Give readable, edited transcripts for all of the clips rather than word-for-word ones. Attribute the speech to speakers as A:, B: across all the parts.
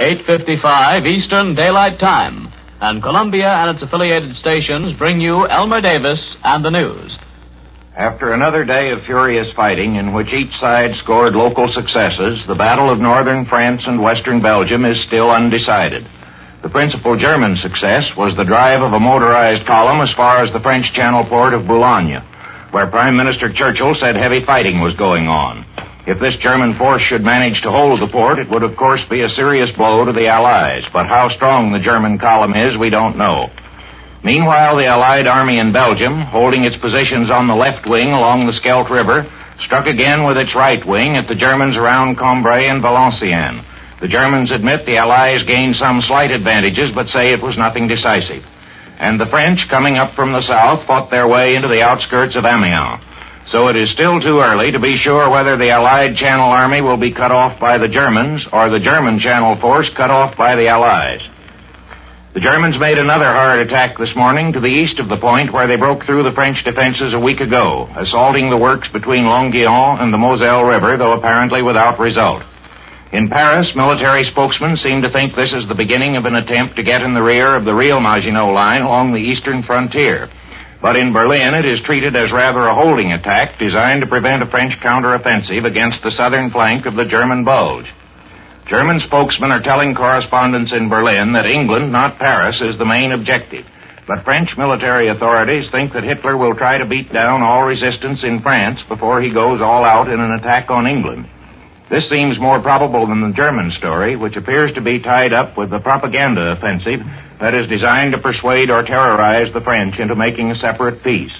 A: 8:55 Eastern Daylight Time. And Columbia and its affiliated stations bring you Elmer Davis and the news.
B: After another day of furious fighting in which each side scored local successes, the Battle of Northern France and Western Belgium is still undecided. The principal German success was the drive of a motorized column as far as the French Channel port of Boulogne, where Prime Minister Churchill said heavy fighting was going on. If this German force should manage to hold the port, it would of course be a serious blow to the Allies, but how strong the German column is, we don't know. Meanwhile, the Allied army in Belgium, holding its positions on the left wing along the Scheldt River, struck again with its right wing at the Germans around Cambrai and Valenciennes. The Germans admit the Allies gained some slight advantages, but say it was nothing decisive. And the French, coming up from the south, fought their way into the outskirts of Amiens. So it is still too early to be sure whether the Allied Channel Army will be cut off by the Germans or the German Channel Force cut off by the Allies. The Germans made another hard attack this morning to the east of the point where they broke through the French defenses a week ago, assaulting the works between Longuyon and the Moselle River, though apparently without result. In Paris, military spokesmen seem to think this is the beginning of an attempt to get in the rear of the real Maginot Line along the eastern frontier. But in Berlin, it is treated as rather a holding attack designed to prevent a French counteroffensive against the southern flank of the German Bulge. German spokesmen are telling correspondents in Berlin that England, not Paris, is the main objective. But French military authorities think that Hitler will try to beat down all resistance in France before he goes all out in an attack on England. This seems more probable than the German story, which appears to be tied up with the propaganda offensive that is designed to persuade or terrorize the French into making a separate peace.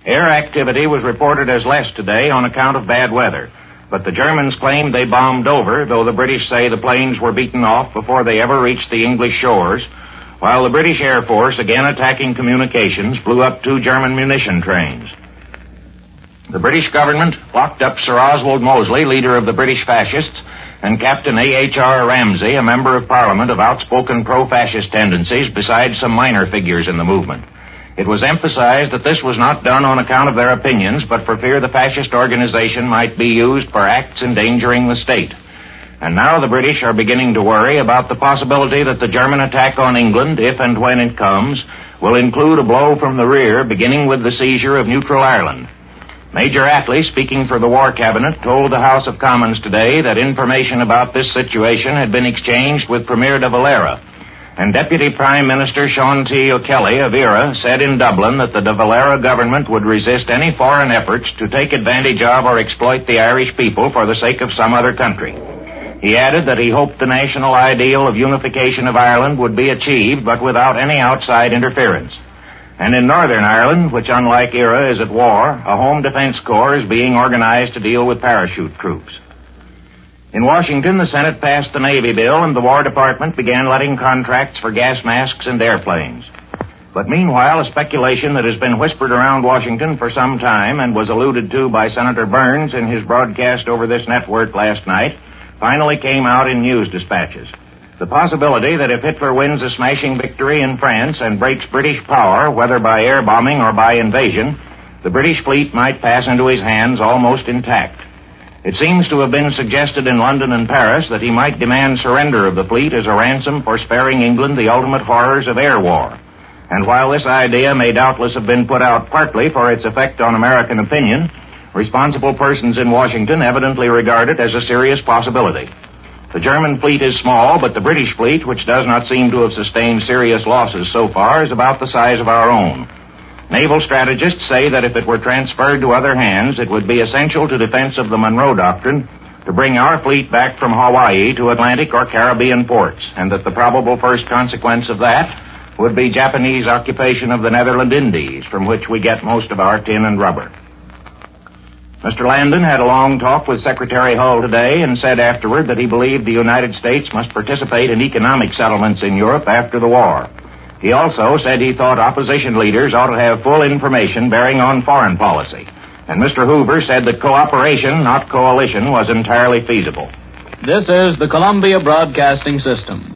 B: Air activity was reported as less today on account of bad weather, but the Germans claimed they bombed over, though the British say the planes were beaten off before they ever reached the English shores, while the British Air Force, again attacking communications, blew up 2 German munition trains. The British government locked up Sir Oswald Mosley, leader of the British fascists, and Captain A.H.R. Ramsay, a member of Parliament of outspoken pro-fascist tendencies, besides some minor figures in the movement. It was emphasized that this was not done on account of their opinions, but for fear the fascist organization might be used for acts endangering the state. And now the British are beginning to worry about the possibility that the German attack on England, if and when it comes, will include a blow from the rear, beginning with the seizure of neutral Ireland. Major Attlee, speaking for the War Cabinet, told the House of Commons today that information about this situation had been exchanged with Premier de Valera. And Deputy Prime Minister Sean T. O'Kelly of IRA said in Dublin that the de Valera government would resist any foreign efforts to take advantage of or exploit the Irish people for the sake of some other country. He added that he hoped the national ideal of unification of Ireland would be achieved, but without any outside interference. And in Northern Ireland, which unlike IRA is at war, a home defense corps is being organized to deal with parachute troops. In Washington, the Senate passed the Navy bill and the War Department began letting contracts for gas masks and airplanes. But meanwhile, a speculation that has been whispered around Washington for some time and was alluded to by Senator Burns in his broadcast over this network last night finally came out in news dispatches. The possibility that if Hitler wins a smashing victory in France and breaks British power, whether by air bombing or by invasion, the British fleet might pass into his hands almost intact. It seems to have been suggested in London and Paris that he might demand surrender of the fleet as a ransom for sparing England the ultimate horrors of air war. And while this idea may doubtless have been put out partly for its effect on American opinion, responsible persons in Washington evidently regard it as a serious possibility. The German fleet is small, but the British fleet, which does not seem to have sustained serious losses so far, is about the size of our own. Naval strategists say that if it were transferred to other hands, it would be essential to defense of the Monroe Doctrine to bring our fleet back from Hawaii to Atlantic or Caribbean ports, and that the probable first consequence of that would be Japanese occupation of the Netherland Indies, from which we get most of our tin and rubber. Mr. Landon had a long talk with Secretary Hull today and said afterward that he believed the United States must participate in economic settlements in Europe after the war. He also said he thought opposition leaders ought to have full information bearing on foreign policy. And Mr. Hoover said that cooperation, not coalition, was entirely feasible.
A: This is the Columbia Broadcasting System.